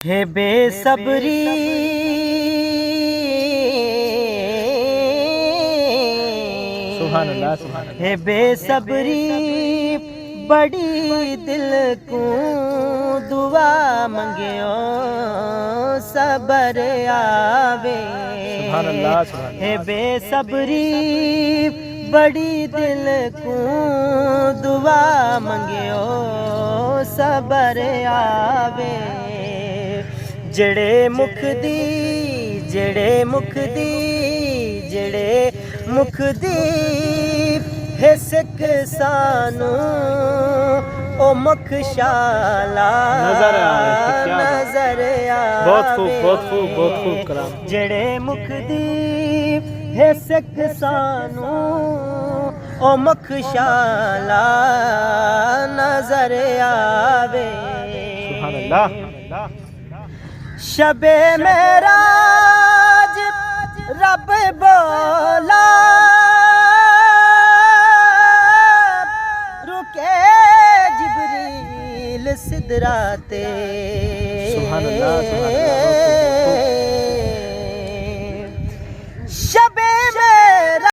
है बेसब्री सुभान अल्लाह सुभान अल्लाह। है बेसब्री बड़ी दिल को दुआ मंगियो सबर आवे। सुभान अल्लाह सुभान है बेसब्री बड़ी दिल को दुआ मंगियो सबर आवे। जड़े मुख दी जड़े मुख दी जड़े मुख दी है सिक सानू ओ मखशाला नजर आवे। क्या बात। नजर आवे। बहुत खूब बहुत खूब बहुत खूब कलाम। जड़े मुख दी है सिक सानू ओ मखशाला नजर आवे। सुभान अल्लाह। शबे मेराज रब बोला रुके जिब्रील सिदराते। सुभान अल्लाह सुभान अल्लाह।